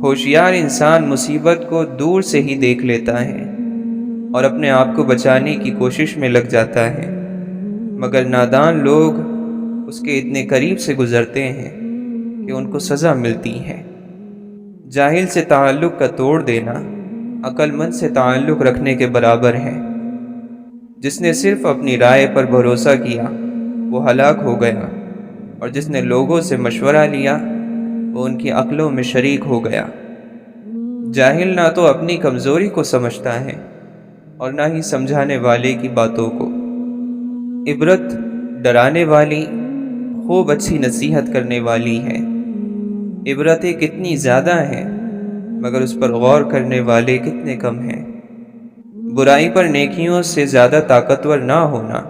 ہوشیار انسان مصیبت کو دور سے ہی دیکھ لیتا ہے اور اپنے آپ کو بچانے کی کوشش میں لگ جاتا ہے، مگر نادان لوگ اس کے اتنے قریب سے گزرتے ہیں کہ ان کو سزا ملتی ہے۔ جاہل سے تعلق کا توڑ دینا عقل مند سے تعلق رکھنے کے برابر ہے۔ جس نے صرف اپنی رائے پر بھروسہ کیا وہ ہلاک ہو گیا، اور جس نے لوگوں سے مشورہ لیا وہ ان کی عقلوں میں شریک ہو گیا۔ جاہل نہ تو اپنی کمزوری کو سمجھتا ہے اور نہ ہی سمجھانے والے کی باتوں کو۔ عبرت ڈرانے والی خوب اچھی نصیحت کرنے والی ہے۔ عبرتیں کتنی زیادہ ہیں مگر اس پر غور کرنے والے کتنے کم ہیں۔ برائی پر نیکیوں سے زیادہ طاقتور نہ ہونا۔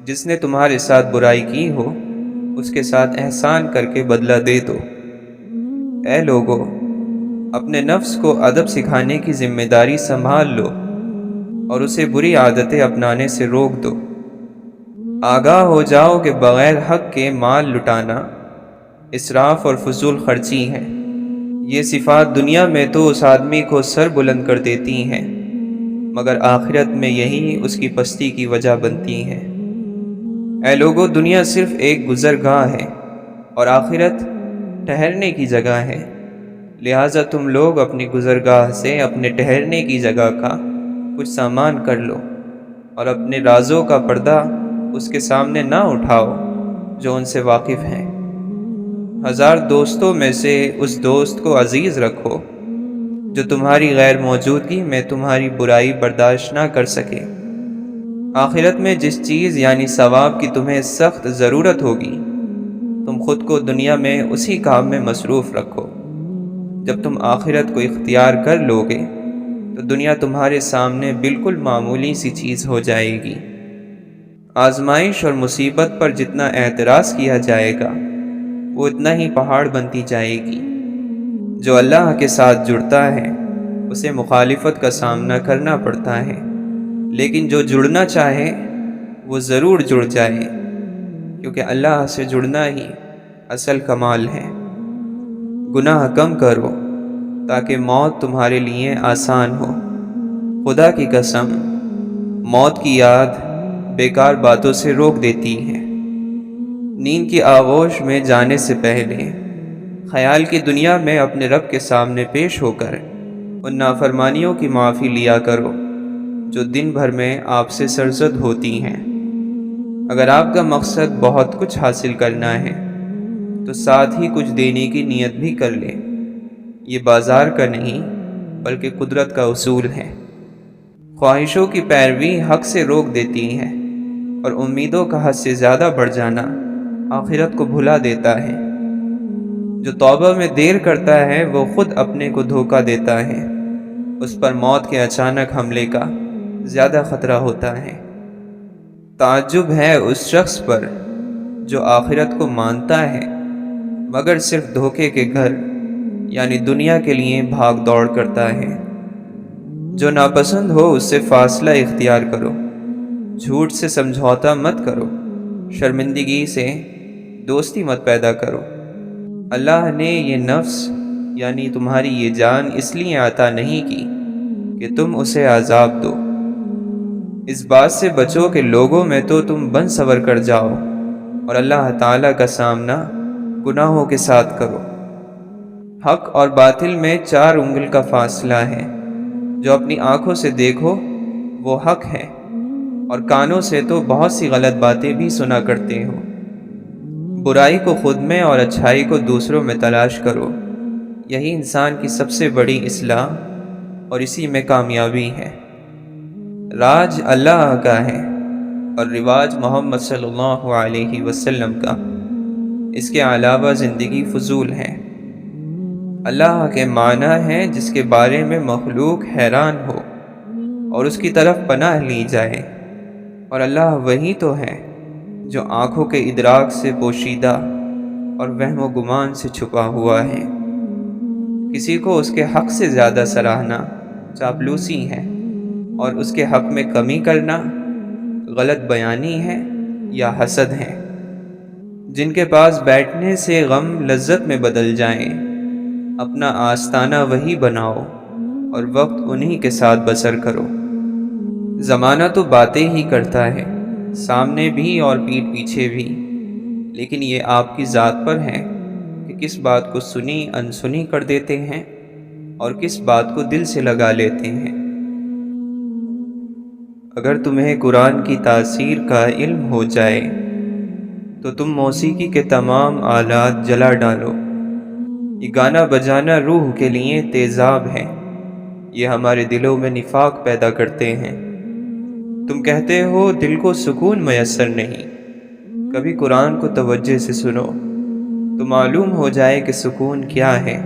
جس نے تمہارے ساتھ برائی کی ہو اس کے ساتھ احسان کر کے بدلہ دے دو۔ اے لوگو، اپنے نفس کو ادب سکھانے کی ذمہ داری سنبھال لو اور اسے بری عادتیں اپنانے سے روک دو۔ آگاہ ہو جاؤ کہ بغیر حق کے مال لٹانا اسراف اور فضول خرچی ہے۔ یہ صفات دنیا میں تو اس آدمی کو سر بلند کر دیتی ہیں، مگر آخرت میں یہی اس کی پستی کی وجہ بنتی ہیں۔ اے لوگو، دنیا صرف ایک گزرگاہ ہے اور آخرت ٹھہرنے کی جگہ ہے، لہٰذا تم لوگ اپنی گزرگاہ سے اپنے ٹھہرنے کی جگہ کا کچھ سامان کر لو، اور اپنے رازوں کا پردہ اس کے سامنے نہ اٹھاؤ جو ان سے واقف ہیں۔ 1000 دوستوں میں سے اس دوست کو عزیز رکھو جو تمہاری غیر موجودگی میں تمہاری برائی برداشت نہ کر سکے۔ آخرت میں جس چیز یعنی ثواب کی تمہیں سخت ضرورت ہوگی، تم خود کو دنیا میں اسی کام میں مصروف رکھو۔ جب تم آخرت کو اختیار کر لو گے تو دنیا تمہارے سامنے بالکل معمولی سی چیز ہو جائے گی۔ آزمائش اور مصیبت پر جتنا اعتراض کیا جائے گا وہ اتنا ہی پہاڑ بنتی جائے گی۔ جو اللہ کے ساتھ جڑتا ہے اسے مخالفت کا سامنا کرنا پڑتا ہے، لیکن جو جڑنا چاہے وہ ضرور جڑ جائے، کیونکہ اللہ سے جڑنا ہی اصل کمال ہے۔ گناہ کم کرو تاکہ موت تمہارے لیے آسان ہو۔ خدا کی قسم، موت کی یاد بیکار باتوں سے روک دیتی ہے۔ نیند کی آغوش میں جانے سے پہلے خیال کی دنیا میں اپنے رب کے سامنے پیش ہو کر ان نافرمانیوں کی معافی لیا کرو جو دن بھر میں آپ سے سرزد ہوتی ہیں۔ اگر آپ کا مقصد بہت کچھ حاصل کرنا ہے تو ساتھ ہی کچھ دینے کی نیت بھی کر لیں۔ یہ بازار کا نہیں بلکہ قدرت کا اصول ہے۔ خواہشوں کی پیروی حق سے روک دیتی ہے، اور امیدوں کا حد سے زیادہ بڑھ جانا آخرت کو بھلا دیتا ہے۔ جو توبہ میں دیر کرتا ہے وہ خود اپنے کو دھوکہ دیتا ہے، اس پر موت کے اچانک حملے کا زیادہ خطرہ ہوتا ہے۔ تعجب ہے اس شخص پر جو آخرت کو مانتا ہے مگر صرف دھوکے کے گھر یعنی دنیا کے لیے بھاگ دوڑ کرتا ہے۔ جو ناپسند ہو اس سے فاصلہ اختیار کرو، جھوٹ سے سمجھوتا مت کرو، شرمندگی سے دوستی مت پیدا کرو۔ اللہ نے یہ نفس یعنی تمہاری یہ جان اس لیے عطا نہیں کی کہ تم اسے عذاب دو۔ اس بات سے بچو کہ لوگوں میں تو تم بن سور کر جاؤ اور اللہ تعالیٰ کا سامنا گناہوں کے ساتھ کرو۔ حق اور باطل میں 4 انگل کا فاصلہ ہے۔ جو اپنی آنکھوں سے دیکھو وہ حق ہے، اور کانوں سے تو بہت سی غلط باتیں بھی سنا کرتے ہو۔ برائی کو خود میں اور اچھائی کو دوسروں میں تلاش کرو، یہی انسان کی سب سے بڑی اصلاح اور اسی میں کامیابی ہے۔ راج اللہ کا ہے اور رواج محمد صلی اللہ علیہ وسلم کا، اس کے علاوہ زندگی فضول ہے۔ اللہ کے معنی ہے جس کے بارے میں مخلوق حیران ہو اور اس کی طرف پناہ لی جائے، اور اللہ وہی تو ہے جو آنکھوں کے ادراک سے پوشیدہ اور وہم و گمان سے چھپا ہوا ہے۔ کسی کو اس کے حق سے زیادہ سراہنا چاپلوسی ہے، اور اس کے حق میں کمی کرنا غلط بیانی ہے یا حسد ہے۔ جن کے پاس بیٹھنے سے غم لذت میں بدل جائیں، اپنا آستانہ وہی بناؤ اور وقت انہی کے ساتھ بسر کرو۔ زمانہ تو باتیں ہی کرتا ہے، سامنے بھی اور پیٹھ پیچھے بھی، لیکن یہ آپ کی ذات پر ہے کہ کس بات کو سنی انسنی کر دیتے ہیں اور کس بات کو دل سے لگا لیتے ہیں۔ اگر تمہیں قرآن کی تاثیر کا علم ہو جائے تو تم موسیقی کے تمام آلات جلا ڈالو۔ یہ گانا بجانا روح کے لیے تیزاب ہے، یہ ہمارے دلوں میں نفاق پیدا کرتے ہیں۔ تم کہتے ہو دل کو سکون میسر نہیں، کبھی قرآن کو توجہ سے سنو تو معلوم ہو جائے کہ سکون کیا ہے۔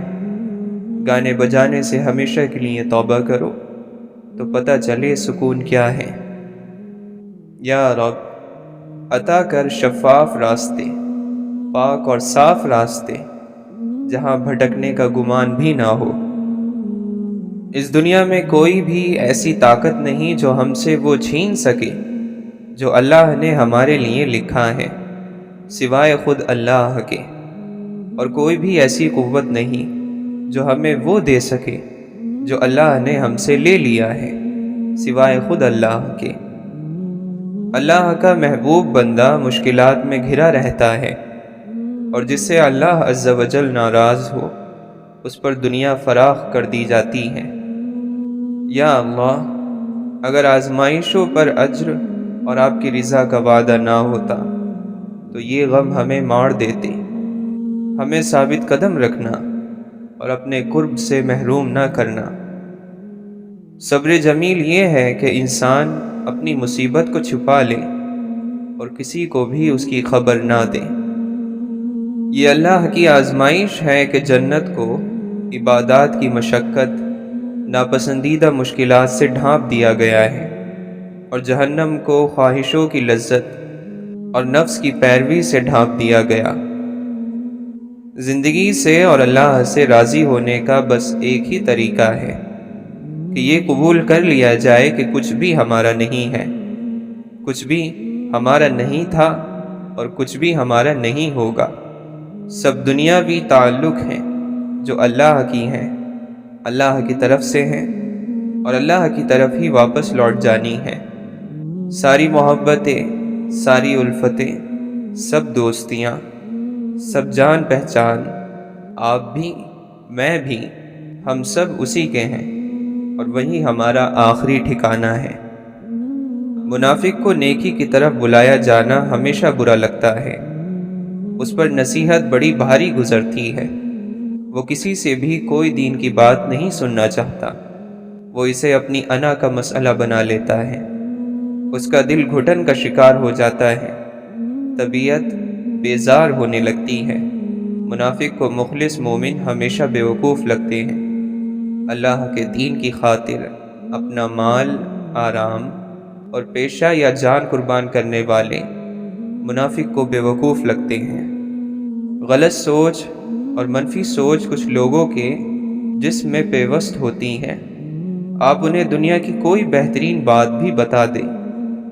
گانے بجانے سے ہمیشہ کے لیے توبہ کرو تو پتہ چلے سکون کیا ہے۔ یا رب، عطا کر شفاف راستے، پاک اور صاف راستے، جہاں بھٹکنے کا گمان بھی نہ ہو۔ اس دنیا میں کوئی بھی ایسی طاقت نہیں جو ہم سے وہ چھین سکے جو اللہ نے ہمارے لیے لکھا ہے، سوائے خود اللہ کے، اور کوئی بھی ایسی قوت نہیں جو ہمیں وہ دے سکے جو اللہ نے ہم سے لے لیا ہے، سوائے خود اللہ کے۔ اللہ کا محبوب بندہ مشکلات میں گھرا رہتا ہے، اور جس سے اللہ عز و جل ناراض ہو اس پر دنیا فراخ کر دی جاتی ہے۔ یا اللہ، اگر آزمائشوں پر اجر اور آپ کی رضا کا وعدہ نہ ہوتا تو یہ غم ہمیں مار دیتے۔ ہمیں ثابت قدم رکھنا اور اپنے قرب سے محروم نہ کرنا۔ صبر جمیل یہ ہے کہ انسان اپنی مصیبت کو چھپا لے اور کسی کو بھی اس کی خبر نہ دے۔ یہ اللہ کی آزمائش ہے کہ جنت کو عبادات کی مشقت، ناپسندیدہ مشکلات سے ڈھانپ دیا گیا ہے، اور جہنم کو خواہشوں کی لذت اور نفس کی پیروی سے ڈھانپ دیا گیا۔ زندگی سے اور اللہ سے راضی ہونے کا بس ایک ہی طریقہ ہے کہ یہ قبول کر لیا جائے کہ کچھ بھی ہمارا نہیں ہے، کچھ بھی ہمارا نہیں تھا اور کچھ بھی ہمارا نہیں ہوگا۔ سب دنیاوی تعلق ہیں جو اللہ کی ہیں، اللہ کی طرف سے ہیں اور اللہ کی طرف ہی واپس لوٹ جانی ہیں۔ ساری محبتیں، ساری الفتیں، سب دوستیاں، سب جان پہچان، آپ بھی میں بھی، ہم سب اسی کے ہیں اور وہی ہمارا آخری ٹھکانہ ہے۔ منافق کو نیکی کی طرف بلایا جانا ہمیشہ برا لگتا ہے، اس پر نصیحت بڑی بھاری گزرتی ہے۔ وہ کسی سے بھی کوئی دین کی بات نہیں سننا چاہتا، وہ اسے اپنی انا کا مسئلہ بنا لیتا ہے، اس کا دل گھٹن کا شکار ہو جاتا ہے، طبیعت بیزار ہونے لگتی ہے۔ منافق کو مخلص مومن ہمیشہ بیوقوف لگتے ہیں۔ اللہ کے دین کی خاطر اپنا مال، آرام اور پیشہ یا جان قربان کرنے والے منافق کو بیوقوف لگتے ہیں۔ غلط سوچ اور منفی سوچ کچھ لوگوں کے جسم میں پیوست ہوتی ہیں۔ آپ انہیں دنیا کی کوئی بہترین بات بھی بتا دیں،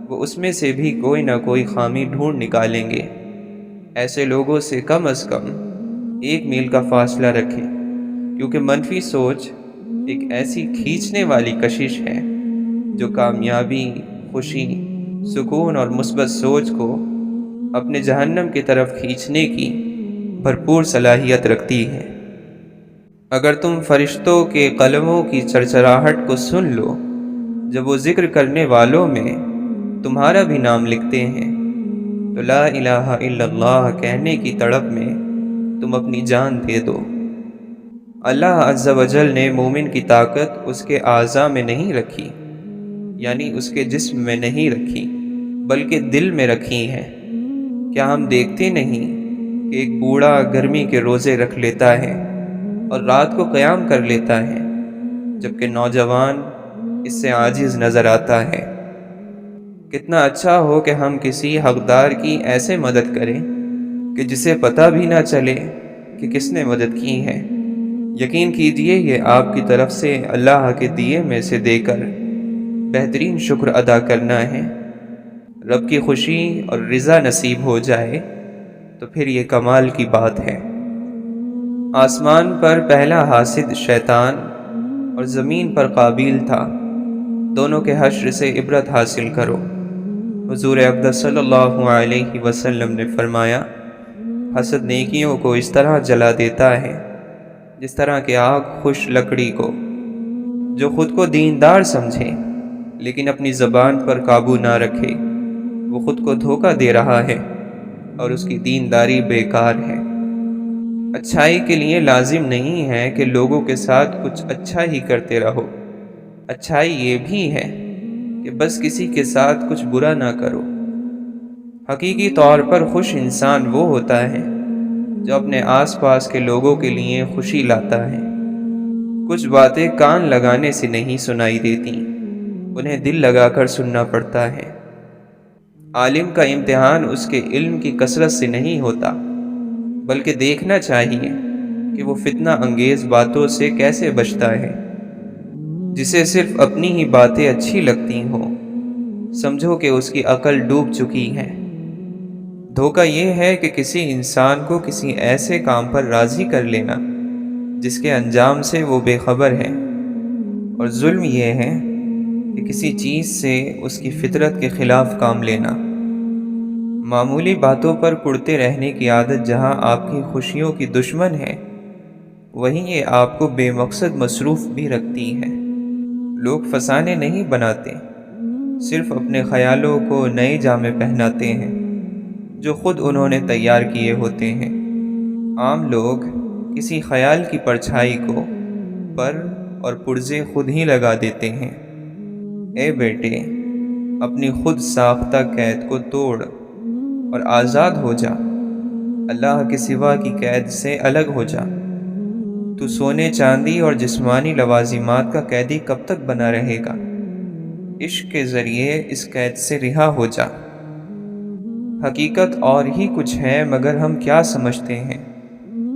وہ اس میں سے بھی کوئی نہ کوئی خامی ڈھونڈ نکالیں گے۔ ایسے لوگوں سے کم از کم 1 میل کا فاصلہ رکھیں، کیونکہ منفی سوچ ایک ایسی کھینچنے والی کشش ہے جو کامیابی، خوشی، سکون اور مثبت سوچ کو اپنے جہنم کی طرف کھینچنے کی بھرپور صلاحیت رکھتی ہے۔ اگر تم فرشتوں کے قلموں کی چرچراہٹ کو سن لو جب وہ ذکر کرنے والوں میں تمہارا بھی نام لکھتے ہیں، تو لا الہ الا اللہ کہنے کی تڑپ میں تم اپنی جان دے دو۔ اللہ عز و جل نے مومن کی طاقت اس کے اعضاء میں نہیں رکھی، یعنی اس کے جسم میں نہیں رکھی، بلکہ دل میں رکھی ہے۔ کیا ہم دیکھتے نہیں کہ ایک بوڑھا گرمی کے روزے رکھ لیتا ہے اور رات کو قیام کر لیتا ہے، جبکہ نوجوان اس سے عاجز نظر آتا ہے۔ کتنا اچھا ہو کہ ہم کسی حقدار کی ایسے مدد کریں کہ جسے پتہ بھی نہ چلے کہ کس نے مدد کی ہے۔ یقین کیجئے یہ آپ کی طرف سے اللہ کے دیے میں سے دے کر بہترین شکر ادا کرنا ہے۔ رب کی خوشی اور رضا نصیب ہو جائے تو پھر یہ کمال کی بات ہے۔ آسمان پر پہلا حاسد شیطان اور زمین پر قابیل تھا، دونوں کے حشر سے عبرت حاصل کرو۔ حضور اقدس صلی اللہ علیہ وسلم نے فرمایا، حسد نیکیوں کو اس طرح جلا دیتا ہے جس طرح کہ آگ خوش لکڑی کو۔ جو خود کو دیندار سمجھے لیکن اپنی زبان پر قابو نہ رکھے، وہ خود کو دھوکہ دے رہا ہے اور اس کی دینداری بیکار ہے۔ اچھائی کے لیے لازم نہیں ہے کہ لوگوں کے ساتھ کچھ اچھا ہی کرتے رہو، اچھائی یہ بھی ہے کہ بس کسی کے ساتھ کچھ برا نہ کرو۔ حقیقی طور پر خوش انسان وہ ہوتا ہے جو اپنے آس پاس کے لوگوں کے لیے خوشی لاتا ہے۔ کچھ باتیں کان لگانے سے نہیں سنائی دیتی، انہیں دل لگا کر سننا پڑتا ہے۔ عالم کا امتحان اس کے علم کی کثرت سے نہیں ہوتا، بلکہ دیکھنا چاہیے کہ وہ فتنہ انگیز باتوں سے کیسے بچتا ہے۔ جسے صرف اپنی ہی باتیں اچھی لگتی ہوں، سمجھو کہ اس کی عقل ڈوب چکی ہے۔ دھوکہ یہ ہے کہ کسی انسان کو کسی ایسے کام پر راضی کر لینا جس کے انجام سے وہ بے خبر ہے، اور ظلم یہ ہے کہ کسی چیز سے اس کی فطرت کے خلاف کام لینا۔ معمولی باتوں پر کڑتے رہنے کی عادت جہاں آپ کی خوشیوں کی دشمن ہے، وہیں یہ آپ کو بے مقصد مصروف بھی رکھتی ہے۔ لوگ فسانے نہیں بناتے، صرف اپنے خیالوں کو نئے جامے پہناتے ہیں جو خود انہوں نے تیار کیے ہوتے ہیں۔ عام لوگ کسی خیال کی پرچھائی کو پر اور پرزے خود ہی لگا دیتے ہیں۔ اے بیٹے، اپنی خود ساختہ قید کو توڑ اور آزاد ہو جا، اللہ کے سوا کی قید سے الگ ہو جا۔ تو سونے چاندی اور جسمانی لوازمات کا قیدی کب تک بنا رہے گا؟ عشق کے ذریعے اس قید سے رہا ہو جا۔ حقیقت اور ہی کچھ ہے، مگر ہم کیا سمجھتے ہیں؟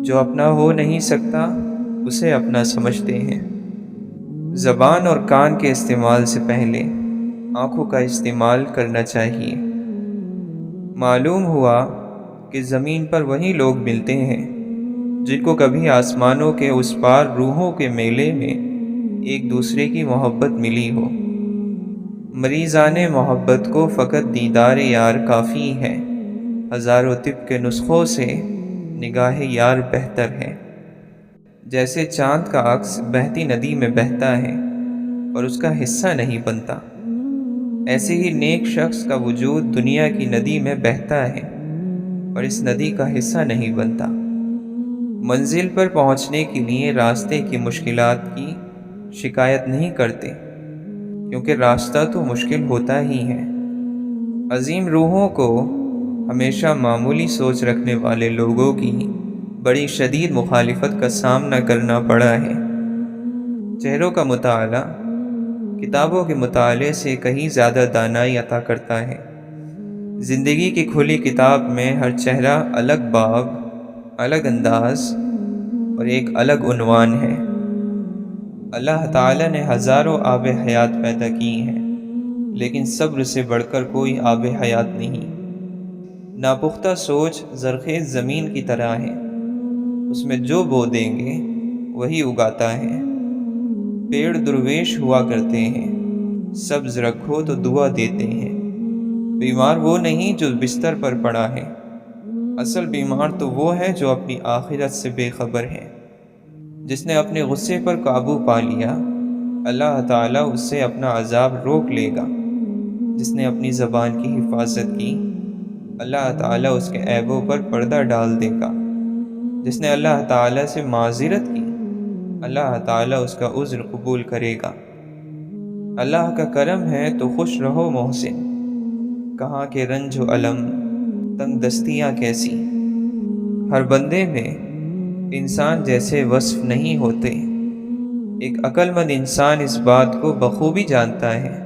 جو اپنا ہو نہیں سکتا اسے اپنا سمجھتے ہیں۔ زبان اور کان کے استعمال سے پہلے آنکھوں کا استعمال کرنا چاہیے۔ معلوم ہوا کہ زمین پر وہی لوگ ملتے ہیں جن کو کبھی آسمانوں کے اس پار روحوں کے میلے میں ایک دوسرے کی محبت ملی ہو۔ مریضان محبت کو فقط دیدار یار کافی ہے، ہزاروں طب کے نسخوں سے نگاہ یار بہتر ہے۔ جیسے چاند کا عکس بہتی ندی میں بہتا ہے اور اس کا حصہ نہیں بنتا، ایسے ہی نیک شخص کا وجود دنیا کی ندی میں بہتا ہے اور اس ندی کا حصہ نہیں بنتا۔ منزل پر پہنچنے کے لیے راستے کی مشکلات کی شکایت نہیں کرتے، کیونکہ راستہ تو مشکل ہوتا ہی ہے۔ عظیم روحوں کو ہمیشہ معمولی سوچ رکھنے والے لوگوں کی بڑی شدید مخالفت کا سامنا کرنا پڑا ہے۔ چہروں کا مطالعہ کتابوں کے مطالعے سے کہیں زیادہ دانائی عطا کرتا ہے۔ زندگی کی کھلی کتاب میں ہر چہرہ الگ باب، الگ انداز اور ایک الگ عنوان ہے۔ اللہ تعالیٰ نے ہزاروں آب حیات پیدا کی ہیں، لیکن صبر سے بڑھ کر کوئی آب حیات نہیں۔ ناپختہ سوچ زرخیز زمین کی طرح ہے، اس میں جو بو دیں گے وہی اگاتا ہے۔ پیڑ درویش ہوا کرتے ہیں، سبز رکھو تو دعا دیتے ہیں۔ بیمار وہ نہیں جو بستر پر پڑا ہے، اصل بیمار تو وہ ہے جو اپنی آخرت سے بے خبر ہے۔ جس نے اپنے غصے پر قابو پا لیا، اللہ تعالیٰ اس سے اپنا عذاب روک لے گا۔ جس نے اپنی زبان کی حفاظت کی، اللہ تعالیٰ اس کے عیبوں پر پردہ ڈال دے گا۔ جس نے اللہ تعالیٰ سے معذرت کی، اللہ تعالیٰ اس کا عذر قبول کرے گا۔ اللہ کا کرم ہے تو خوش رہو محسن، کہاں کے رنج و علم تنگ دستیاں کیسی۔ ہر بندے میں انسان جیسے وصف نہیں ہوتے۔ ایک عقل مند انسان اس بات کو بخوبی جانتا ہے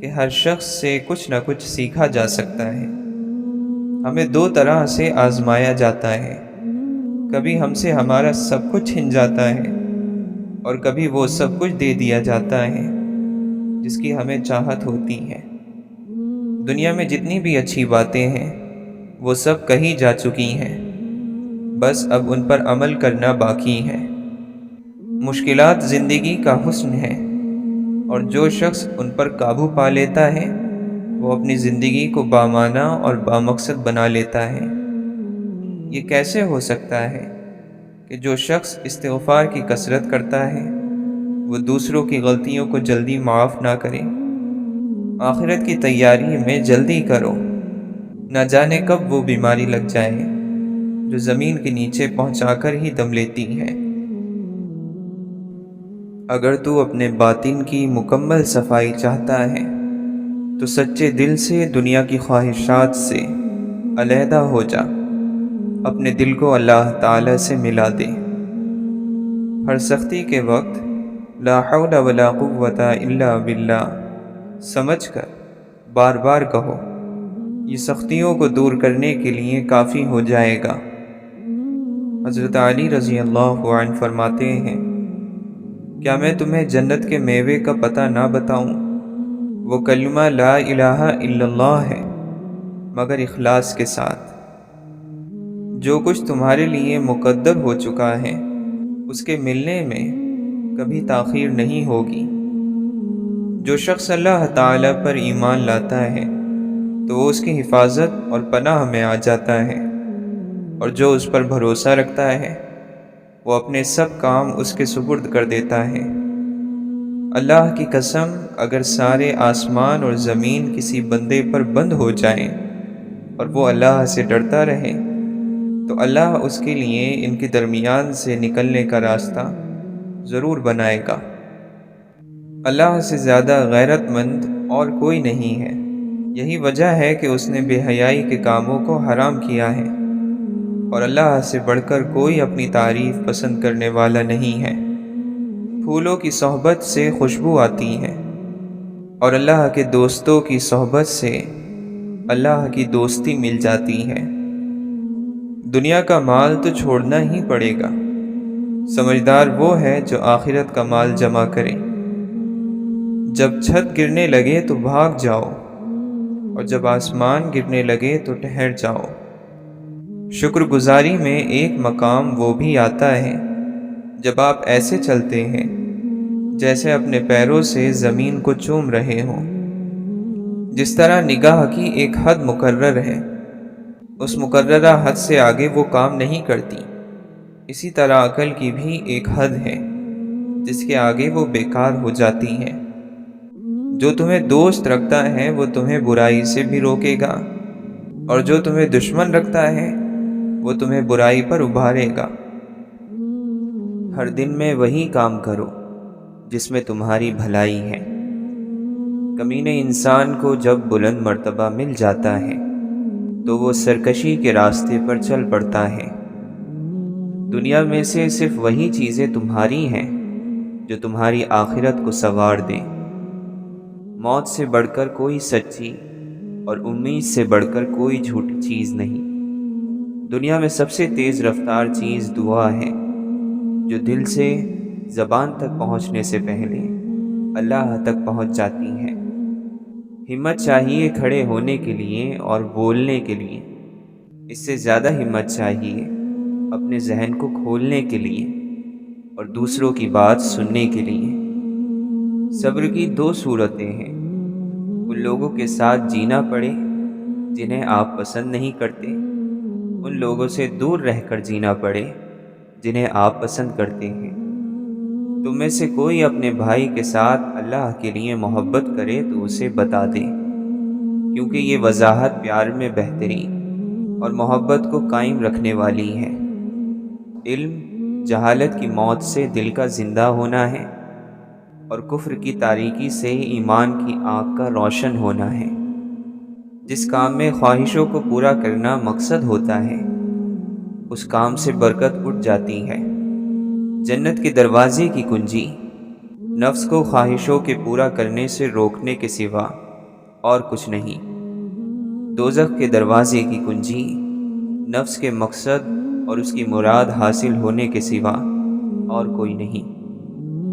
کہ ہر شخص سے کچھ نہ کچھ سیکھا جا سکتا ہے۔ ہمیں دو طرح سے آزمایا جاتا ہے، کبھی ہم سے ہمارا سب کچھ چھن جاتا ہے اور کبھی وہ سب کچھ دے دیا جاتا ہے جس کی ہمیں چاہت ہوتی ہے۔ دنیا میں جتنی بھی اچھی باتیں ہیں وہ سب کہی جا چکی ہیں، بس اب ان پر عمل کرنا باقی ہے۔ مشکلات زندگی کا حسن ہے، اور جو شخص ان پر قابو پا لیتا ہے وہ اپنی زندگی کو بامعنی اور بامقصد بنا لیتا ہے۔ یہ کیسے ہو سکتا ہے کہ جو شخص استغفار کی کثرت کرتا ہے وہ دوسروں کی غلطیوں کو جلدی معاف نہ کرے؟ آخرت کی تیاری میں جلدی کرو، نہ جانے کب وہ بیماری لگ جائے جو زمین کے نیچے پہنچا کر ہی دم لیتی ہے۔ اگر تو اپنے باطن کی مکمل صفائی چاہتا ہے تو سچے دل سے دنیا کی خواہشات سے علیحدہ ہو جا، اپنے دل کو اللہ تعالی سے ملا دے۔ ہر سختی کے وقت لا حول ولا قوت الا باللہ سمجھ کر بار بار کہو، یہ سختیوں کو دور کرنے کے لیے کافی ہو جائے گا۔ حضرت علی رضی اللہ عنہ فرماتے ہیں، کیا میں تمہیں جنت کے میوے کا پتہ نہ بتاؤں؟ وہ کلمہ لا الہ الا اللہ ہے، مگر اخلاص کے ساتھ۔ جو کچھ تمہارے لیے مقدر ہو چکا ہے اس کے ملنے میں کبھی تاخیر نہیں ہوگی۔ جو شخص اللہ تعالی پر ایمان لاتا ہے تو وہ اس کی حفاظت اور پناہ میں آ جاتا ہے، اور جو اس پر بھروسہ رکھتا ہے وہ اپنے سب کام اس کے سپرد کر دیتا ہے۔ اللہ کی قسم، اگر سارے آسمان اور زمین کسی بندے پر بند ہو جائیں اور وہ اللہ سے ڈرتا رہے تو اللہ اس کے لیے ان کے درمیان سے نکلنے کا راستہ ضرور بنائے گا۔ اللہ سے زیادہ غیرت مند اور کوئی نہیں ہے۔ یہی وجہ ہے کہ اس نے بے حیائی کے کاموں کو حرام کیا ہے، اور اللہ سے بڑھ کر کوئی اپنی تعریف پسند کرنے والا نہیں ہے۔ پھولوں کی صحبت سے خوشبو آتی ہے، اور اللہ کے دوستوں کی صحبت سے اللہ کی دوستی مل جاتی ہے۔ دنیا کا مال تو چھوڑنا ہی پڑے گا۔ سمجھدار وہ ہے جو آخرت کا مال جمع کرے۔ جب چھت گرنے لگے تو بھاگ جاؤ، اور جب آسمان گرنے لگے تو ٹھہر جاؤ۔ شکر گزاری میں ایک مقام وہ بھی آتا ہے جب آپ ایسے چلتے ہیں جیسے اپنے پیروں سے زمین کو چوم رہے ہوں۔ جس طرح نگاہ کی ایک حد مقرر ہے، اس مقررہ حد سے آگے وہ کام نہیں کرتی، اسی طرح عقل کی بھی ایک حد ہے جس کے آگے وہ بیکار ہو جاتی ہے۔ جو تمہیں دوست رکھتا ہے وہ تمہیں برائی سے بھی روکے گا، اور جو تمہیں دشمن رکھتا ہے وہ تمہیں برائی پر ابھارے گا۔ ہر دن میں وہی کام کرو جس میں تمہاری بھلائی ہے۔ کمینے انسان کو جب بلند مرتبہ مل جاتا ہے تو وہ سرکشی کے راستے پر چل پڑتا ہے۔ دنیا میں سے صرف وہی چیزیں تمہاری ہیں جو تمہاری آخرت کو سنوار دیں۔ موت سے بڑھ کر کوئی سچی اور امید سے بڑھ کر کوئی جھوٹی چیز نہیں۔ دنیا میں سب سے تیز رفتار چیز دعا ہے، جو دل سے زبان تک پہنچنے سے پہلے اللہ تک پہنچ جاتی ہے۔ ہمت چاہیے کھڑے ہونے کے لیے اور بولنے کے لیے، اس سے زیادہ ہمت چاہیے اپنے ذہن کو کھولنے کے لیے اور دوسروں کی بات سننے کے لیے۔ صبر کی دو صورتیں ہیں، ان لوگوں کے ساتھ جینا پڑے جنہیں آپ پسند نہیں کرتے، ان لوگوں سے دور رہ کر جینا پڑے جنہیں آپ پسند کرتے ہیں۔ تم میں سے کوئی اپنے بھائی کے ساتھ اللہ کے لیے محبت کرے تو اسے بتا دے، کیونکہ یہ وضاحت پیار میں بہتری اور محبت کو قائم رکھنے والی ہے۔ علم جہالت کی موت سے دل کا زندہ ہونا ہے، اور کفر کی تاریکی سے ایمان کی آنکھ کا روشن ہونا ہے۔ جس کام میں خواہشوں کو پورا کرنا مقصد ہوتا ہے اس کام سے برکت اٹھ جاتی ہے۔ جنت کے دروازے کی کنجی نفس کو خواہشوں کے پورا کرنے سے روکنے کے سوا اور کچھ نہیں۔ دوزخ کے دروازے کی کنجی نفس کے مقصد اور اس کی مراد حاصل ہونے کے سوا اور کوئی نہیں۔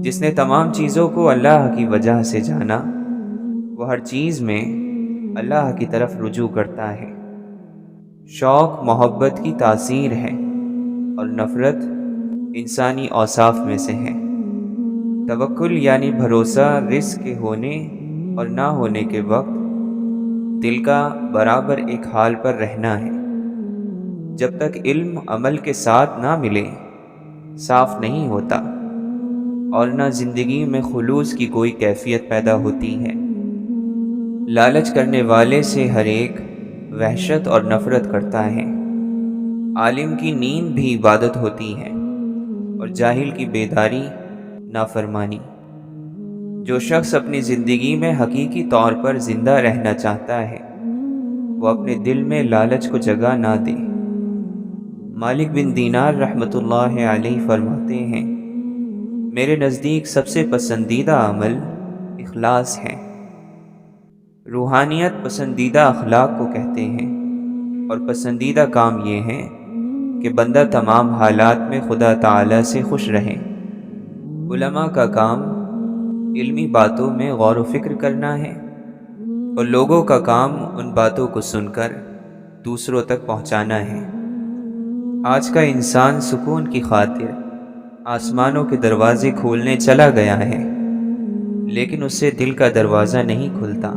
جس نے تمام چیزوں کو اللہ کی وجہ سے جانا، وہ ہر چیز میں اللہ کی طرف رجوع کرتا ہے۔ شوق محبت کی تاثیر ہے اور نفرت انسانی اوصاف میں سے ہے۔ توکل یعنی بھروسہ رزق کے ہونے اور نہ ہونے کے وقت دل کا برابر ایک حال پر رہنا ہے۔ جب تک علم عمل کے ساتھ نہ ملے صاف نہیں ہوتا اور نہ زندگی میں خلوص کی کوئی کیفیت پیدا ہوتی ہے۔ لالچ کرنے والے سے ہر ایک وحشت اور نفرت کرتا ہے۔ عالم کی نیند بھی عبادت ہوتی ہے اور جاہل کی بیداری نافرمانی۔ جو شخص اپنی زندگی میں حقیقی طور پر زندہ رہنا چاہتا ہے وہ اپنے دل میں لالچ کو جگہ نہ دے۔ مالک بن دینار رحمۃ اللہ علیہ فرماتے ہیں، میرے نزدیک سب سے پسندیدہ عمل اخلاص ہے۔ روحانیت پسندیدہ اخلاق کو کہتے ہیں اور پسندیدہ کام یہ ہے کہ بندہ تمام حالات میں خدا تعالی سے خوش رہے۔ علماء کا کام علمی باتوں میں غور و فکر کرنا ہے اور لوگوں کا کام ان باتوں کو سن کر دوسروں تک پہنچانا ہے۔ آج کا انسان سکون کی خاطر آسمانوں کے دروازے کھولنے چلا گیا ہے، لیکن اس سے دل کا دروازہ نہیں کھلتا۔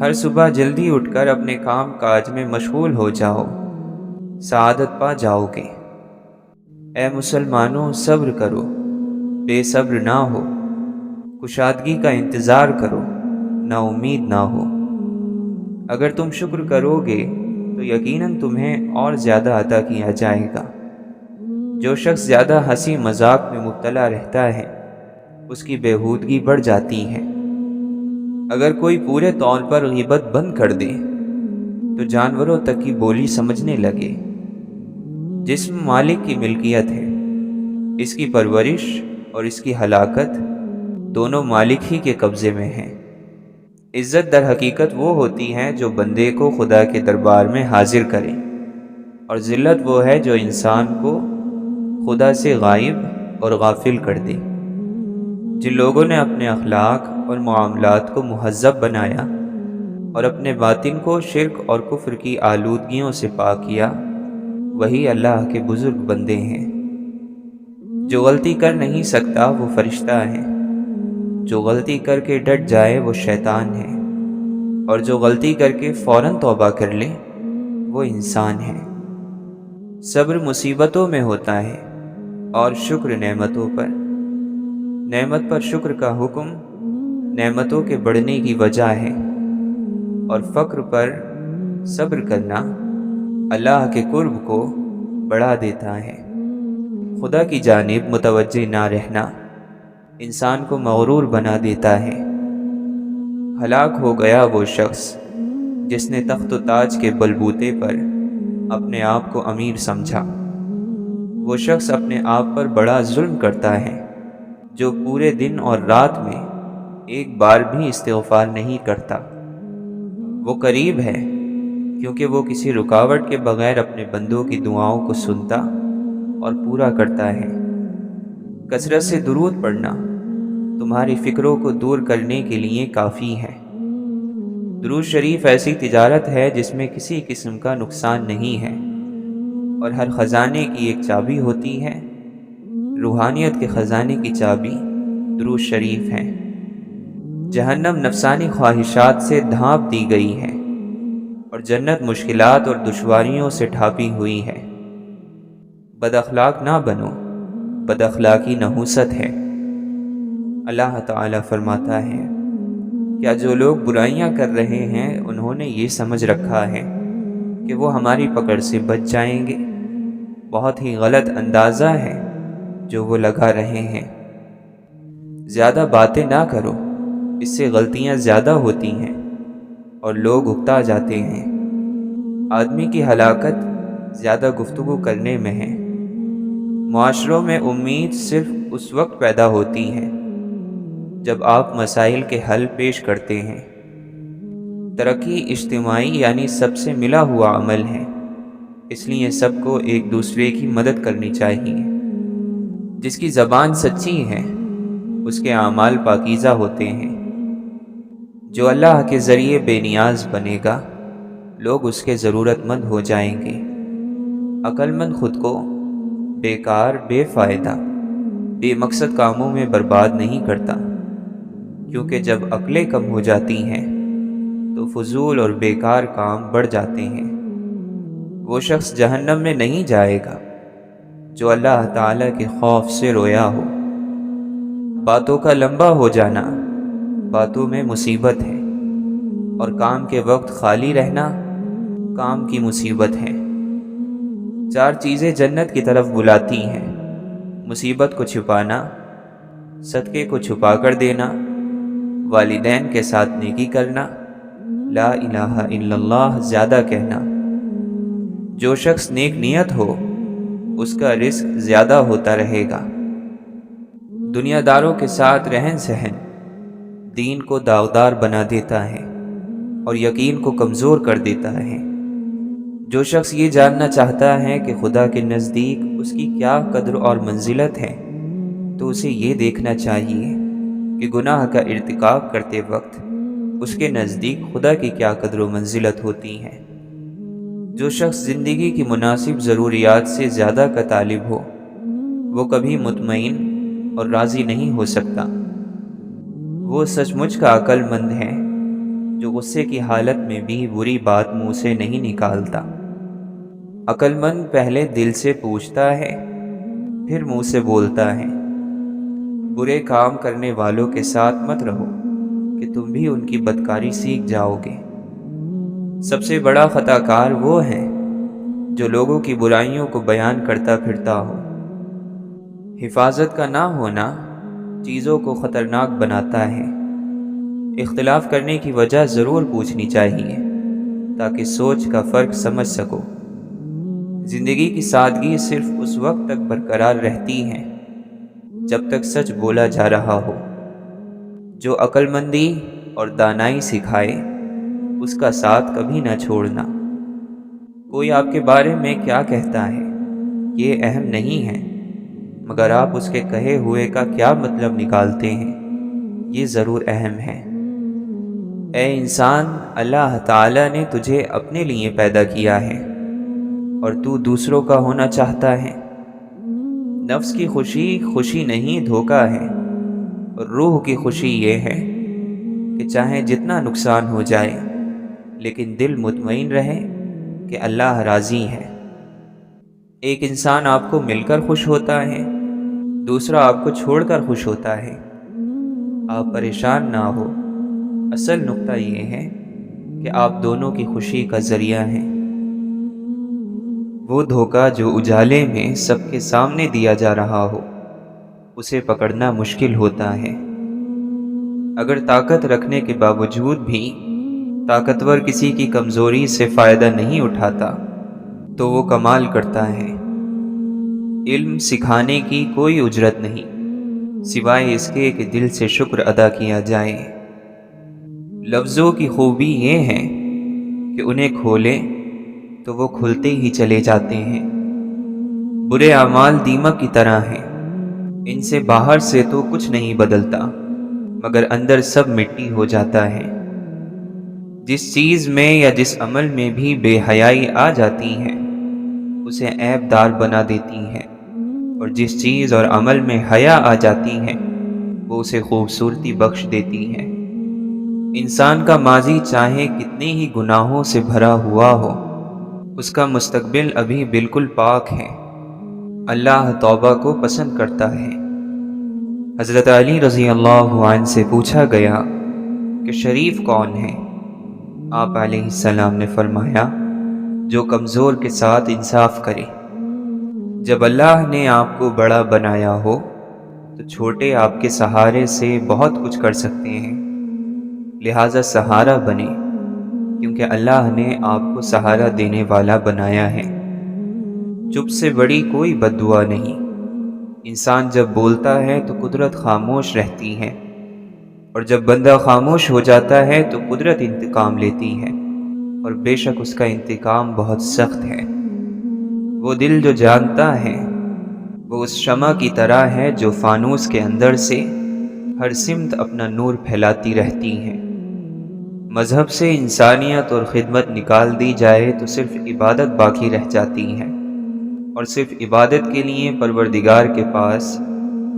ہر صبح جلدی اٹھ کر اپنے کام کاج میں مشغول ہو جاؤ، سعادت پا جاؤ گے۔ اے مسلمانوں، صبر کرو، بے صبر نہ ہو، کشادگی کا انتظار کرو، نا امید نہ ہو۔ اگر تم شکر کرو گے تو یقیناً تمہیں اور زیادہ عطا کیا جائے گا۔ جو شخص زیادہ ہنسی مذاق میں مبتلا رہتا ہے اس کی بےہودگی بڑھ جاتی ہے۔ اگر کوئی پورے طور پر غیبت بند کر دے تو جانوروں تک کی بولی سمجھنے لگے۔ جسم مالک کی ملکیت ہے، اس کی پرورش اور اس کی ہلاکت دونوں مالک ہی کے قبضے میں ہیں۔ عزت در حقیقت وہ ہوتی ہے جو بندے کو خدا کے دربار میں حاضر کرے، اور ذلت وہ ہے جو انسان کو خدا سے غائب اور غافل کر دے۔ جن لوگوں نے اپنے اخلاق اور معاملات کو مہذب بنایا اور اپنے باطن کو شرک اور کفر کی آلودگیوں سے پاک کیا وہی اللہ کے بزرگ بندے ہیں۔ جو غلطی کر نہیں سکتا وہ فرشتہ ہے، جو غلطی کر کے ڈٹ جائے وہ شیطان ہے، اور جو غلطی کر کے فوراً توبہ کر لے وہ انسان ہے۔ صبر مصیبتوں میں ہوتا ہے اور شکر نعمتوں پر۔ نعمت پر شکر کا حکم نعمتوں کے بڑھنے کی وجہ ہے، اور فقر پر صبر کرنا اللہ کے قرب کو بڑھا دیتا ہے۔ خدا کی جانب متوجہ نہ رہنا انسان کو مغرور بنا دیتا ہے۔ ہلاک ہو گیا وہ شخص جس نے تخت و تاج کے بلبوتے پر اپنے آپ کو امیر سمجھا۔ وہ شخص اپنے آپ پر بڑا ظلم کرتا ہے جو پورے دن اور رات میں ایک بار بھی استغفار نہیں کرتا۔ وہ قریب ہے کیونکہ وہ کسی رکاوٹ کے بغیر اپنے بندوں کی دعاؤں کو سنتا اور پورا کرتا ہے۔ کثرت سے درود پڑھنا تمہاری فکروں کو دور کرنے کے لیے کافی ہے۔ درود شریف ایسی تجارت ہے جس میں کسی قسم کا نقصان نہیں ہے، اور ہر خزانے کی ایک چابی ہوتی ہے۔ روحانیت کے خزانے کی چابی درود شریف ہے۔ جہنم نفسانی خواہشات سے ڈھانپ دی گئی ہے اور جنت مشکلات اور دشواریوں سے ڈھانپی ہوئی ہے۔ بد اخلاق نہ بنو، بد اخلاقی نحوست ہے۔ اللہ تعالی فرماتا ہے، کیا جو لوگ برائیاں کر رہے ہیں انہوں نے یہ سمجھ رکھا ہے کہ وہ ہماری پکڑ سے بچ جائیں گے؟ بہت ہی غلط اندازہ ہے جو وہ لگا رہے ہیں۔ زیادہ باتیں نہ کرو، اس سے غلطیاں زیادہ ہوتی ہیں اور لوگ اکتا جاتے ہیں۔ آدمی کی ہلاکت زیادہ گفتگو کرنے میں ہے۔ معاشروں میں امید صرف اس وقت پیدا ہوتی ہے جب آپ مسائل کے حل پیش کرتے ہیں۔ ترقی اجتماعی یعنی سب سے ملا ہوا عمل ہے، اس لیے سب کو ایک دوسرے کی مدد کرنی چاہیے۔ جس کی زبان سچی ہے اس کے اعمال پاکیزہ ہوتے ہیں۔ جو اللہ کے ذریعے بے نیاز بنے گا لوگ اس کے ضرورت مند ہو جائیں گے۔ عقل مند خود کو بیکار، بے فائدہ، بے مقصد کاموں میں برباد نہیں کرتا، کیونکہ جب عقلیں کم ہو جاتی ہیں تو فضول اور بیکار کام بڑھ جاتے ہیں۔ وہ شخص جہنم میں نہیں جائے گا جو اللہ تعالیٰ کے خوف سے رویا ہو۔ باتوں کا لمبا ہو جانا باتوں میں مصیبت ہے، اور کام کے وقت خالی رہنا کام کی مصیبت ہے۔ 4 چیزیں جنت کی طرف بلاتی ہیں: مصیبت کو چھپانا، صدقے کو چھپا کر دینا، والدین کے ساتھ نیکی کرنا، لا الہ الا اللہ زیادہ کہنا۔ جو شخص نیک نیت ہو اس کا رزق زیادہ ہوتا رہے گا۔ دنیا داروں کے ساتھ رہن سہن دین کو داغدار بنا دیتا ہے اور یقین کو کمزور کر دیتا ہے۔ جو شخص یہ جاننا چاہتا ہے کہ خدا کے نزدیک اس کی کیا قدر اور منزلت ہے، تو اسے یہ دیکھنا چاہیے کہ گناہ کا ارتکاب کرتے وقت اس کے نزدیک خدا کی کیا قدر و منزلت ہوتی ہے۔ جو شخص زندگی کی مناسب ضروریات سے زیادہ کا طالب ہو، وہ کبھی مطمئن اور راضی نہیں ہو سکتا۔ وہ سچ مچ کا عقل مند ہے جو غصے کی حالت میں بھی بری بات منہ سے نہیں نکالتا۔ عقل مند پہلے دل سے پوچھتا ہے، پھر منہ سے بولتا ہے۔ برے کام کرنے والوں کے ساتھ مت رہو کہ تم بھی ان کی بدکاری سیکھ جاؤ گے۔ سب سے بڑا خطا کار وہ ہے جو لوگوں کی برائیوں کو بیان کرتا پھرتا ہو۔ حفاظت کا نہ ہونا چیزوں کو خطرناک بناتا ہے۔ اختلاف کرنے کی وجہ ضرور پوچھنی چاہیے تاکہ سوچ کا فرق سمجھ سکو۔ زندگی کی سادگی صرف اس وقت تک برقرار رہتی ہے جب تک سچ بولا جا رہا ہو۔ جو عقل مندی اور دانائی سکھائے اس کا ساتھ کبھی نہ چھوڑنا۔ کوئی آپ کے بارے میں کیا کہتا ہے یہ اہم نہیں ہے، مگر آپ اس کے کہے ہوئے کا کیا مطلب نکالتے ہیں یہ ضرور اہم ہے۔ اے انسان، اللہ تعالیٰ نے تجھے اپنے لیے پیدا کیا ہے اور تو دوسروں کا ہونا چاہتا ہے۔ نفس کی خوشی خوشی نہیں، دھوکہ ہے، اور روح کی خوشی یہ ہے کہ چاہے جتنا نقصان ہو جائے لیکن دل مطمئن رہے کہ اللہ راضی ہے۔ ایک انسان آپ کو مل کر خوش ہوتا ہے، دوسرا آپ کو چھوڑ کر خوش ہوتا ہے۔ آپ پریشان نہ ہو، اصل نقطہ یہ ہے کہ آپ دونوں کی خوشی کا ذریعہ ہیں۔ وہ دھوکہ جو اجالے میں سب کے سامنے دیا جا رہا ہو اسے پکڑنا مشکل ہوتا ہے۔ اگر طاقت رکھنے کے باوجود بھی طاقتور کسی کی کمزوری سے فائدہ نہیں اٹھاتا تو وہ کمال کرتا ہے۔ علم سکھانے کی کوئی اجرت نہیں سوائے اس کے کہ دل سے شکر ادا کیا جائے۔ لفظوں کی خوبی یہ ہے کہ انہیں کھولے تو وہ کھلتے ہی چلے جاتے ہیں۔ برے اعمال دیمک کی طرح ہیں، ان سے باہر سے تو کچھ نہیں بدلتا مگر اندر سب مٹی ہو جاتا ہے۔ جس چیز میں یا جس عمل میں بھی بے حیائی آ جاتی ہے اسے عیب دار بنا دیتی ہے، اور جس چیز اور عمل میں حیا آ جاتی ہے وہ اسے خوبصورتی بخش دیتی ہے۔ انسان کا ماضی چاہے کتنے ہی گناہوں سے بھرا ہوا ہو، اس کا مستقبل ابھی بالکل پاک ہے۔ اللہ توبہ کو پسند کرتا ہے۔ حضرت علی رضی اللہ عنہ سے پوچھا گیا کہ شریف کون ہے؟ آپ علیہ السلام نے فرمایا، جو کمزور کے ساتھ انصاف کرے۔ جب اللہ نے آپ کو بڑا بنایا ہو تو چھوٹے آپ کے سہارے سے بہت کچھ کر سکتے ہیں، لہٰذا سہارا بنے، کیونکہ اللہ نے آپ کو سہارا دینے والا بنایا ہے۔ چپ سے بڑی کوئی بد دعا نہیں۔ انسان جب بولتا ہے تو قدرت خاموش رہتی ہے، اور جب بندہ خاموش ہو جاتا ہے تو قدرت انتقام لیتی ہے، اور بے شک اس کا انتقام بہت سخت ہے۔ وہ دل جو جانتا ہے وہ اس شمع کی طرح ہے جو فانوس کے اندر سے ہر سمت اپنا نور پھیلاتی رہتی ہے۔ مذہب سے انسانیت اور خدمت نکال دی جائے تو صرف عبادت باقی رہ جاتی ہے، اور صرف عبادت کے لیے پروردگار کے پاس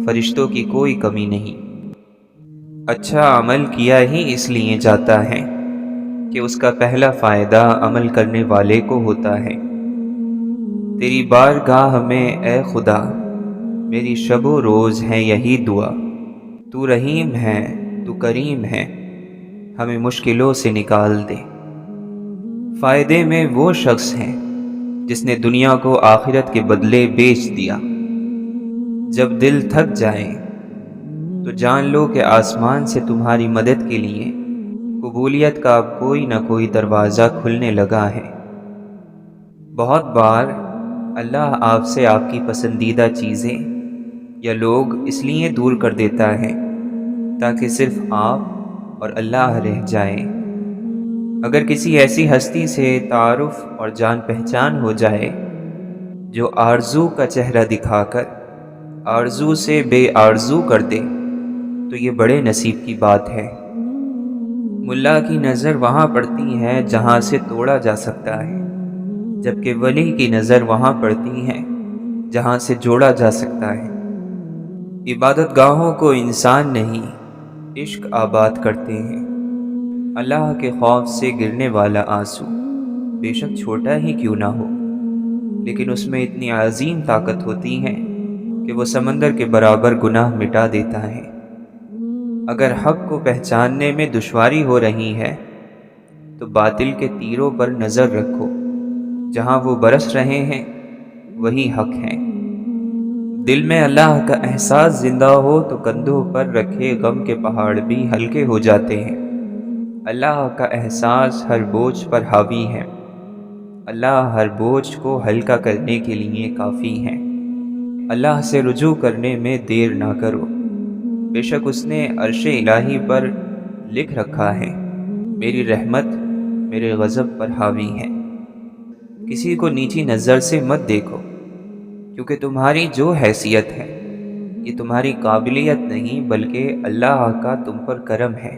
فرشتوں کی کوئی کمی نہیں۔ اچھا عمل کیا ہی اس لیے جاتا ہے کہ اس کا پہلا فائدہ عمل کرنے والے کو ہوتا ہے۔ تیری بارگاہ میں اے خدا میری شب و روز ہے یہی دعا، تو رحیم ہے تو کریم ہے، ہمیں مشکلوں سے نکال دے۔ فائدے میں وہ شخص ہے جس نے دنیا کو آخرت کے بدلے بیچ دیا۔ جب دل تھک جائے تو جان لو کہ آسمان سے تمہاری مدد کے لیے قبولیت کا اب کوئی نہ کوئی دروازہ کھلنے لگا ہے۔ بہت بار اللہ آپ سے آپ کی پسندیدہ چیزیں یا لوگ اس لیے دور کر دیتا ہے تاکہ صرف آپ اور اللہ رہ جائیں۔ اگر کسی ایسی ہستی سے تعارف اور جان پہچان ہو جائے جو آرزو کا چہرہ دکھا کر آرزو سے بے آرزو کر دے تو یہ بڑے نصیب کی بات ہے۔ ملا کی نظر وہاں پڑتی ہے جہاں سے توڑا جا سکتا ہے، جبکہ ولی کی نظر وہاں پڑتی ہے جہاں سے جوڑا جا سکتا ہے۔ عبادت گاہوں کو انسان نہیں عشق آباد کرتے ہیں۔ اللہ کے خوف سے گرنے والا آنسو بے شک چھوٹا ہی کیوں نہ ہو، لیکن اس میں اتنی عظیم طاقت ہوتی ہے کہ وہ سمندر کے برابر گناہ مٹا دیتا ہے۔ اگر حق کو پہچاننے میں دشواری ہو رہی ہے تو باطل کے تیروں پر نظر رکھو، جہاں وہ برس رہے ہیں وہی حق ہے۔ دل میں اللہ کا احساس زندہ ہو تو کندھوں پر رکھے غم کے پہاڑ بھی ہلکے ہو جاتے ہیں۔ اللہ کا احساس ہر بوجھ پر حاوی ہے، اللہ ہر بوجھ کو ہلکا کرنے کے لیے کافی ہے۔ اللہ سے رجوع کرنے میں دیر نہ کرو، بے شک اس نے عرش الہی پر لکھ رکھا ہے میری رحمت میرے غضب پر حاوی ہے۔ کسی کو نیچی نظر سے مت دیکھو، کیونکہ تمہاری جو حیثیت ہے یہ تمہاری قابلیت نہیں بلکہ اللہ کا تم پر کرم ہے۔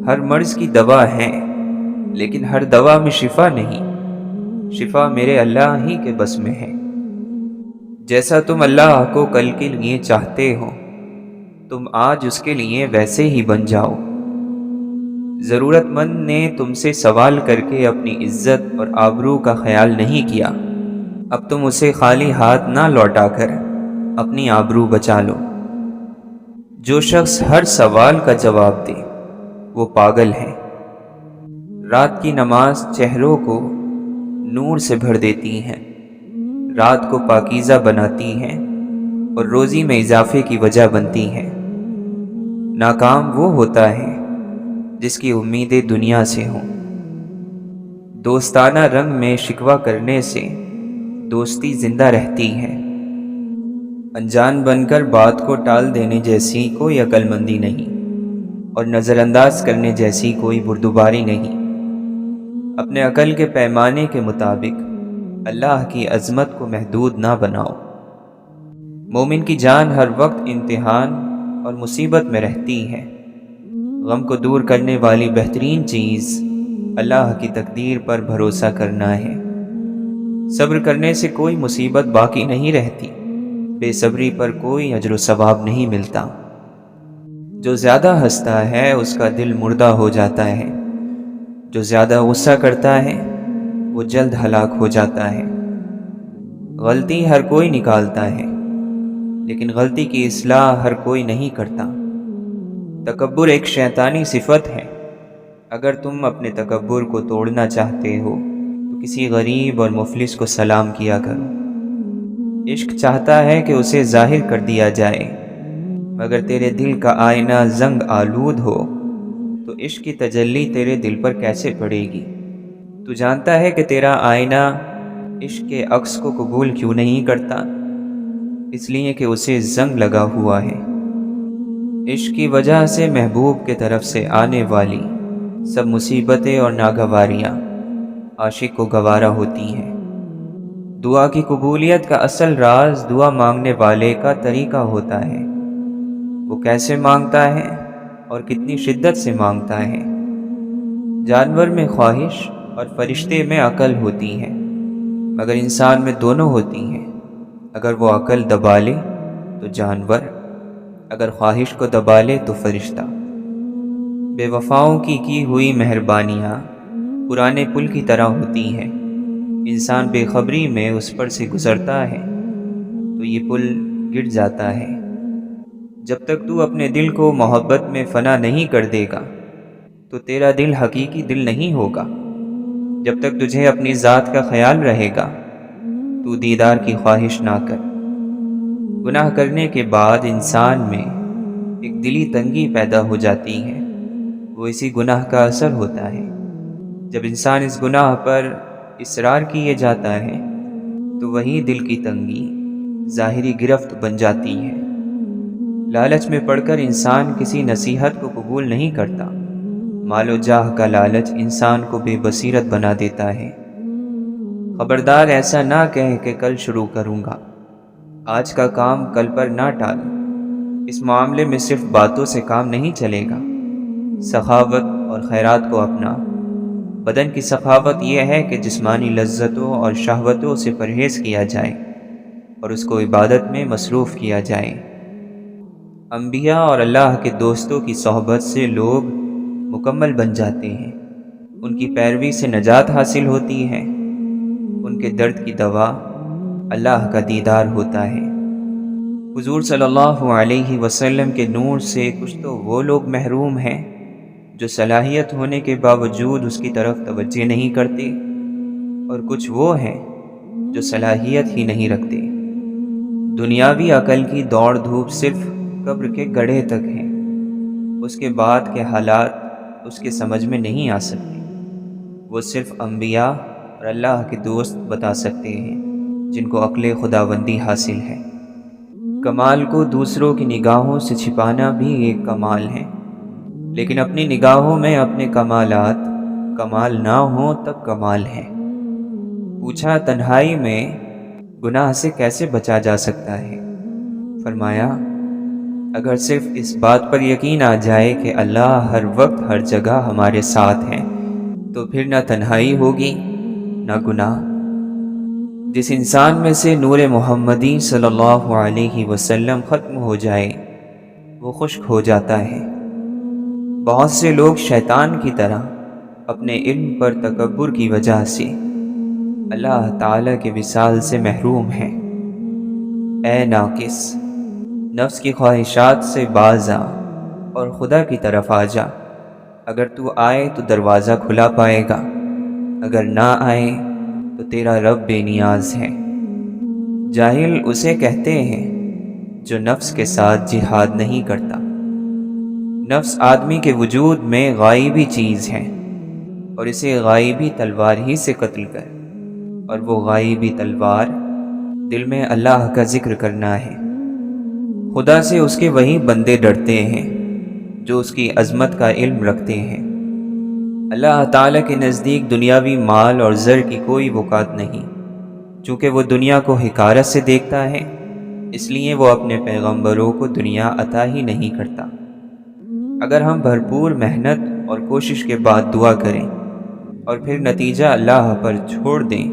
ہر مرض کی دوا ہے لیکن ہر دوا میں شفا نہیں، شفا میرے اللہ ہی کے بس میں ہے۔ جیسا تم اللہ کو کل کے لیے چاہتے ہو تم آج اس کے لیے ویسے ہی بن جاؤ۔ ضرورت مند نے تم سے سوال کر کے اپنی عزت اور آبرو کا خیال نہیں کیا، اب تم اسے خالی ہاتھ نہ لوٹا کر اپنی آبرو بچا لو۔ جو شخص ہر سوال کا جواب دے وہ پاگل ہے۔ رات کی نماز چہروں کو نور سے بھر دیتی ہے، رات کو پاکیزہ بناتی ہے اور روزی میں اضافے کی وجہ بنتی ہے۔ ناکام وہ ہوتا ہے جس کی امیدیں دنیا سے ہوں۔ دوستانہ رنگ میں شکوہ کرنے سے دوستی زندہ رہتی ہے۔ انجان بن کر بات کو ٹال دینے جیسی کوئی عقل مندی نہیں، اور نظر انداز کرنے جیسی کوئی بردباری نہیں۔ اپنے عقل کے پیمانے کے مطابق اللہ کی عظمت کو محدود نہ بناؤ۔ مومن کی جان ہر وقت امتحان اور مصیبت میں رہتی ہے۔ غم کو دور کرنے والی بہترین چیز اللہ کی تقدیر پر بھروسہ کرنا ہے۔ صبر کرنے سے کوئی مصیبت باقی نہیں رہتی، بے صبری پر کوئی اجر و ثواب نہیں ملتا۔ جو زیادہ ہنستا ہے اس کا دل مردہ ہو جاتا ہے، جو زیادہ غصہ کرتا ہے وہ جلد ہلاک ہو جاتا ہے۔ غلطی ہر کوئی نکالتا ہے لیکن غلطی کی اصلاح ہر کوئی نہیں کرتا۔ تکبر ایک شیطانی صفت ہے، اگر تم اپنے تکبر کو توڑنا چاہتے ہو تو کسی غریب اور مفلس کو سلام کیا کرو۔ عشق چاہتا ہے کہ اسے ظاہر کر دیا جائے، مگر تیرے دل کا آئینہ زنگ آلود ہو تو عشق کی تجلی تیرے دل پر کیسے پڑے گی؟ تو جانتا ہے کہ تیرا آئینہ عشق کے عکس کو قبول کیوں نہیں کرتا؟ اس لیے کہ اسے زنگ لگا ہوا ہے۔ عشق کی وجہ سے محبوب کے طرف سے آنے والی سب مصیبتیں اور ناگواریاں عاشق کو گوارا ہوتی ہیں۔ دعا کی قبولیت کا اصل راز دعا مانگنے والے کا طریقہ ہوتا ہے، وہ کیسے مانگتا ہے اور کتنی شدت سے مانگتا ہے۔ جانور میں خواہش اور فرشتے میں عقل ہوتی ہے، مگر انسان میں دونوں ہوتی ہیں۔ اگر وہ عقل دبا لے تو جانور، اگر خواہش کو دبا لے تو فرشتہ۔ بے وفاؤں کی ہوئی مہربانیاں پرانے پل کی طرح ہوتی ہیں۔ انسان بے خبری میں اس پر سے گزرتا ہے تو یہ پل گر جاتا ہے۔ جب تک تو اپنے دل کو محبت میں فنا نہیں کر دے گا تو تیرا دل حقیقی دل نہیں ہوگا۔ جب تک تجھے اپنی ذات کا خیال رہے گا تو دیدار کی خواہش نہ کر۔ گناہ کرنے کے بعد انسان میں ایک دلی تنگی پیدا ہو جاتی ہے، وہ اسی گناہ کا اثر ہوتا ہے۔ جب انسان اس گناہ پر اصرار کیے جاتا ہے تو وہی دل کی تنگی ظاہری گرفت بن جاتی ہے۔ لالچ میں پڑ کر انسان کسی نصیحت کو قبول نہیں کرتا۔ مال و جاہ کا لالچ انسان کو بے بصیرت بنا دیتا ہے۔ خبردار ایسا نہ کہہ کہ کل شروع کروں گا، آج کا کام کل پر نہ ٹال۔ اس معاملے میں صرف باتوں سے کام نہیں چلے گا، سخاوت اور خیرات کو اپنا۔ بدن کی سخاوت یہ ہے کہ جسمانی لذتوں اور شہوتوں سے پرہیز کیا جائے اور اس کو عبادت میں مصروف کیا جائے۔ انبیاء اور اللہ کے دوستوں کی صحبت سے لوگ مکمل بن جاتے ہیں، ان کی پیروی سے نجات حاصل ہوتی ہے، ان کے درد کی دوا اللہ کا دیدار ہوتا ہے۔ حضور صلی اللہ علیہ وسلم کے نور سے کچھ تو وہ لوگ محروم ہیں جو صلاحیت ہونے کے باوجود اس کی طرف توجہ نہیں کرتے، اور کچھ وہ ہیں جو صلاحیت ہی نہیں رکھتے۔ دنیاوی عقل کی دوڑ دھوپ صرف قبر کے گڑھے تک ہے، اس کے بعد کے حالات اس کے سمجھ میں نہیں آ سکتے۔ وہ صرف انبیاء اور اللہ کے دوست بتا سکتے ہیں جن کو عقل خداوندی حاصل ہے۔ کمال کو دوسروں کی نگاہوں سے چھپانا بھی ایک کمال ہے، لیکن اپنی نگاہوں میں اپنے کمالات کمال نہ ہوں تب کمال ہے۔ پوچھا تنہائی میں گناہ سے کیسے بچا جا سکتا ہے؟ فرمایا اگر صرف اس بات پر یقین آ جائے کہ اللہ ہر وقت ہر جگہ ہمارے ساتھ ہیں تو پھر نہ تنہائی ہوگی نہ گناہ۔ جس انسان میں سے نور محمدی صلی اللہ علیہ وسلم ختم ہو جائے وہ خشک ہو جاتا ہے۔ بہت سے لوگ شیطان کی طرح اپنے علم پر تکبر کی وجہ سے اللہ تعالیٰ کے وصال سے محروم ہیں۔ اے ناقص، نفس کی خواہشات سے باز آ اور خدا کی طرف آ جا۔ اگر تو آئے تو دروازہ کھلا پائے گا، اگر نہ آئے تو تیرا رب بے نیاز ہے۔ جاہل اسے کہتے ہیں جو نفس کے ساتھ جہاد نہیں کرتا۔ نفس آدمی کے وجود میں غائبی چیز ہے اور اسے غائبی تلوار ہی سے قتل کر، اور وہ غائبی تلوار دل میں اللہ کا ذکر کرنا ہے۔ خدا سے اس کے وہی بندے ڈرتے ہیں جو اس کی عظمت کا علم رکھتے ہیں۔ اللہ تعالیٰ کے نزدیک دنیاوی مال اور زر کی کوئی وقعت نہیں، چونکہ وہ دنیا کو حقارت سے دیکھتا ہے، اس لیے وہ اپنے پیغمبروں کو دنیا عطا ہی نہیں کرتا۔ اگر ہم بھرپور محنت اور کوشش کے بعد دعا کریں اور پھر نتیجہ اللہ پر چھوڑ دیں،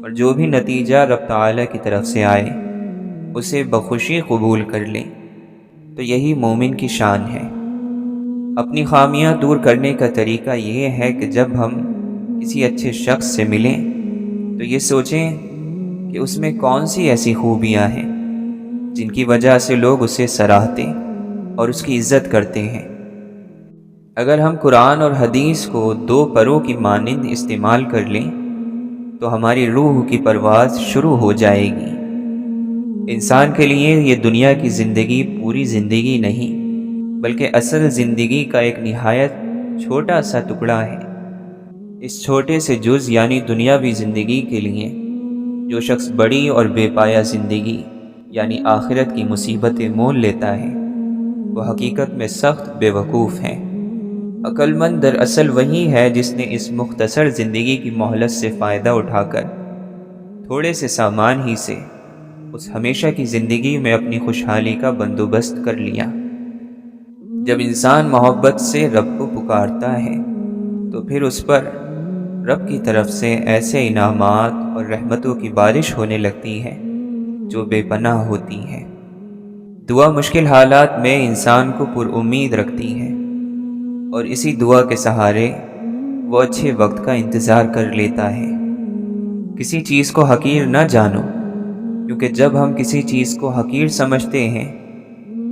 اور جو بھی نتیجہ رب تعالیٰ کی طرف سے آئے اسے بخوشی قبول کر لیں، تو یہی مومن کی شان ہے۔ اپنی خامیاں دور کرنے کا طریقہ یہ ہے کہ جب ہم کسی اچھے شخص سے ملیں تو یہ سوچیں کہ اس میں کون سی ایسی خوبیاں ہیں جن کی وجہ سے لوگ اسے سراہتے اور اس کی عزت کرتے ہیں۔ اگر ہم قرآن اور حدیث کو دو پروں کی مانند استعمال کر لیں تو ہماری روح کی پرواز شروع ہو جائے گی۔ انسان کے لیے یہ دنیا کی زندگی پوری زندگی نہیں، بلکہ اصل زندگی کا ایک نہایت چھوٹا سا ٹکڑا ہے۔ اس چھوٹے سے جز یعنی دنیاوی زندگی کے لیے جو شخص بڑی اور بے پایہ زندگی یعنی آخرت کی مصیبتیں مول لیتا ہے وہ حقیقت میں سخت بے وقوف ہے۔ عقل مند دراصل وہی ہے جس نے اس مختصر زندگی کی مہلت سے فائدہ اٹھا کر تھوڑے سے سامان ہی سے اس ہمیشہ کی زندگی میں اپنی خوشحالی کا بندوبست کر لیا۔ جب انسان محبت سے رب کو پکارتا ہے تو پھر اس پر رب کی طرف سے ایسے انعامات اور رحمتوں کی بارش ہونے لگتی ہے جو بے پناہ ہوتی ہیں۔ دعا مشکل حالات میں انسان کو پر امید رکھتی ہے، اور اسی دعا کے سہارے وہ اچھے وقت کا انتظار کر لیتا ہے۔ کسی چیز کو حقیر نہ جانو، کیونکہ جب ہم کسی چیز کو حقیر سمجھتے ہیں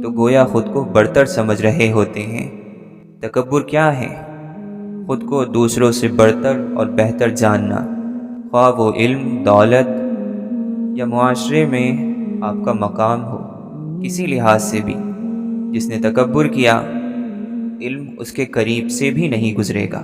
تو گویا خود کو برتر سمجھ رہے ہوتے ہیں۔ تکبر کیا ہے؟ خود کو دوسروں سے برتر اور بہتر جاننا، خواہ وہ علم، دولت یا معاشرے میں آپ کا مقام ہو۔ کسی لحاظ سے بھی جس نے تکبر کیا، علم اس کے قریب سے بھی نہیں گزرے گا۔